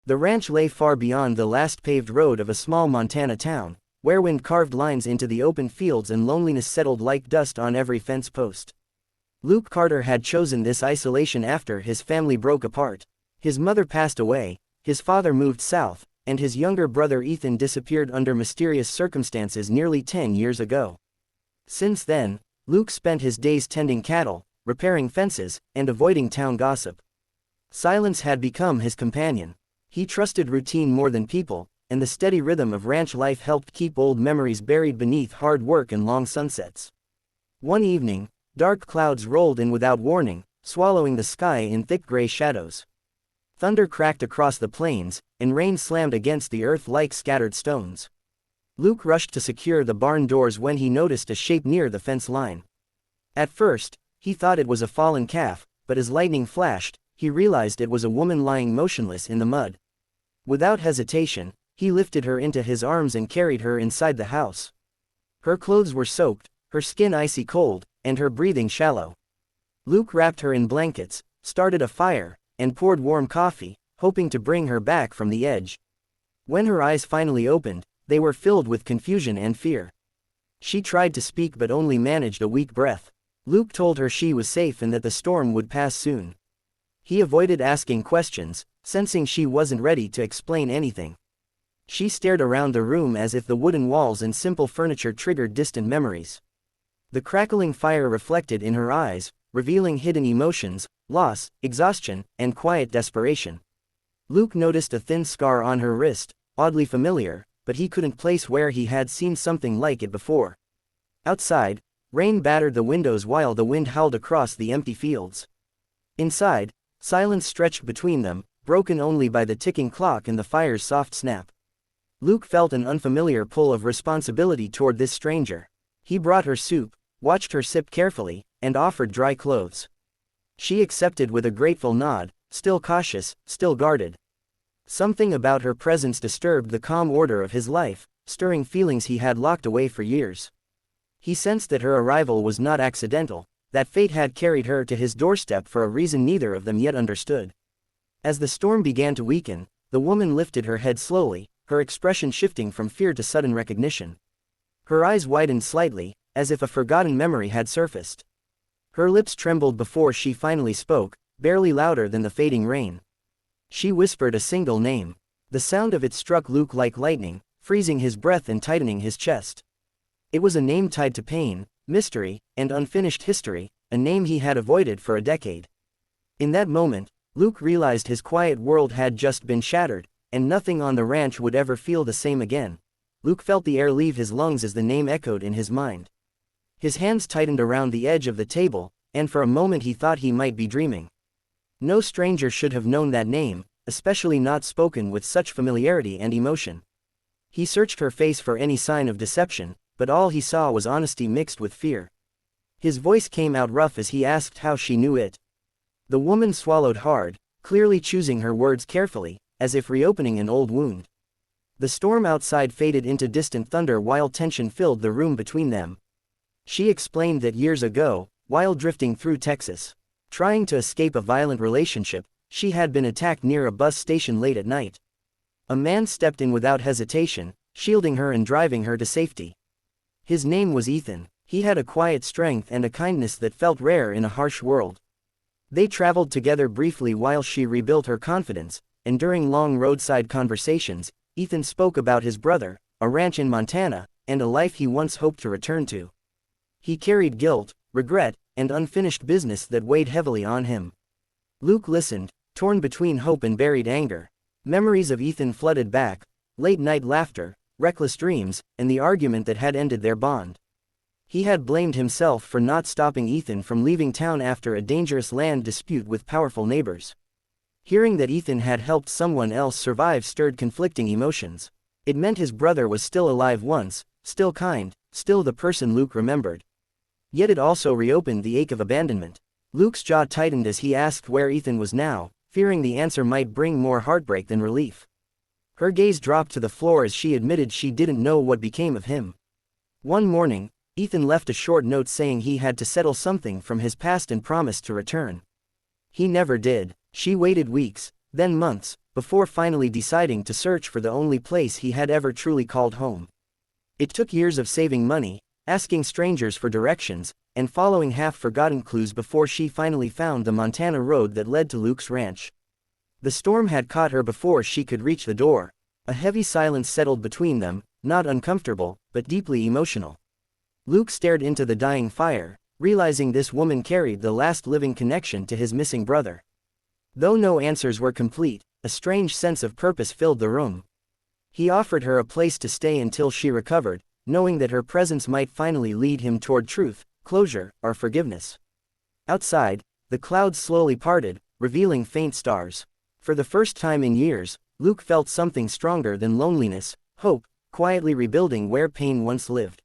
The ranch lay far beyond the last paved road of a small Montana town, where wind carved lines into the open fields and loneliness settled like dust on every fence post. Luke Carter had chosen this isolation after his family broke apart. His mother passed away, his father moved south, and his younger brother Ethan disappeared under mysterious circumstances nearly 10 years ago. Since then, Luke spent his days tending cattle, repairing fences, and avoiding town gossip. Silence had become his companion. He trusted routine more than people, and the steady rhythm of ranch life helped keep old memories buried beneath hard work and long sunsets. One evening, dark clouds rolled in without warning, swallowing the sky in thick gray shadows. Thunder cracked across the plains, and rain slammed against the earth like scattered stones. Luke rushed to secure the barn doors when he noticed a shape near the fence line. At first, he thought it was a fallen calf, but as lightning flashed, he realized it was a woman lying motionless in the mud. Without hesitation, he lifted her into his arms and carried her inside the house. Her clothes were soaked, her skin icy cold, and her breathing shallow. Luke wrapped her in blankets, started a fire, and poured warm coffee, hoping to bring her back from the edge. When her eyes finally opened, they were filled with confusion and fear. She tried to speak but only managed a weak breath. Luke told her she was safe and that the storm would pass soon. He avoided asking questions, sensing she wasn't ready to explain anything. She stared around the room as if the wooden walls and simple furniture triggered distant memories. The crackling fire reflected in her eyes, revealing hidden emotions, loss, exhaustion, and quiet desperation. Luke noticed a thin scar on her wrist, oddly familiar, but he couldn't place where he had seen something like it before. Outside, rain battered the windows while the wind howled across the empty fields. Inside, silence stretched between them, broken only by the ticking clock and the fire's soft snap. Luke felt an unfamiliar pull of responsibility toward this stranger. He brought her soup, watched her sip carefully, and offered dry clothes. She accepted with a grateful nod, still cautious, still guarded. Something about her presence disturbed the calm order of his life, stirring feelings he had locked away for years. He sensed that her arrival was not accidental, that fate had carried her to his doorstep for a reason neither of them yet understood. As the storm began to weaken, the woman lifted her head slowly, her expression shifting from fear to sudden recognition. Her eyes widened slightly, as if a forgotten memory had surfaced. Her lips trembled before she finally spoke, barely louder than the fading rain. She whispered a single name. The sound of it struck Luke like lightning, freezing his breath and tightening his chest. It was a name tied to pain, mystery, and unfinished history, a name he had avoided for a decade. In that moment, Luke realized his quiet world had just been shattered, and nothing on the ranch would ever feel the same again. Luke felt the air leave his lungs as the name echoed in his mind. His hands tightened around the edge of the table, and for a moment he thought he might be dreaming. No stranger should have known that name, especially not spoken with such familiarity and emotion. He searched her face for any sign of deception, but all he saw was honesty mixed with fear. His voice came out rough as he asked how she knew it. The woman swallowed hard, clearly choosing her words carefully, as if reopening an old wound. The storm outside faded into distant thunder while tension filled the room between them. She explained that years ago, while drifting through Texas, trying to escape a violent relationship, she had been attacked near a bus station late at night. A man stepped in without hesitation, shielding her and driving her to safety. His name was Ethan. He had a quiet strength and a kindness that felt rare in a harsh world. They traveled together briefly while she rebuilt her confidence, and during long roadside conversations, Ethan spoke about his brother, a ranch in Montana, and a life he once hoped to return to. He carried guilt, regret, and unfinished business that weighed heavily on him. Luke listened, torn between hope and buried anger. Memories of Ethan flooded back, late-night laughter, reckless dreams, and the argument that had ended their bond. He had blamed himself for not stopping Ethan from leaving town after a dangerous land dispute with powerful neighbors. Hearing that Ethan had helped someone else survive stirred conflicting emotions. It meant his brother was still alive once, still kind, still the person Luke remembered. Yet it also reopened the ache of abandonment. Luke's jaw tightened as he asked where Ethan was now, fearing the answer might bring more heartbreak than relief. Her gaze dropped to the floor as she admitted she didn't know what became of him. One morning, Ethan left a short note saying he had to settle something from his past and promised to return. He never did. She waited weeks, then months, before finally deciding to search for the only place he had ever truly called home. It took years of saving money, asking strangers for directions, and following half-forgotten clues before she finally found the Montana road that led to Luke's ranch. The storm had caught her before she could reach the door. A heavy silence settled between them, not uncomfortable, but deeply emotional. Luke stared into the dying fire, realizing this woman carried the last living connection to his missing brother. Though no answers were complete, a strange sense of purpose filled the room. He offered her a place to stay until she recovered, knowing that her presence might finally lead him toward truth, closure, or forgiveness. Outside, the clouds slowly parted, revealing faint stars. For the first time in years, Luke felt something stronger than loneliness, hope, quietly rebuilding where pain once lived.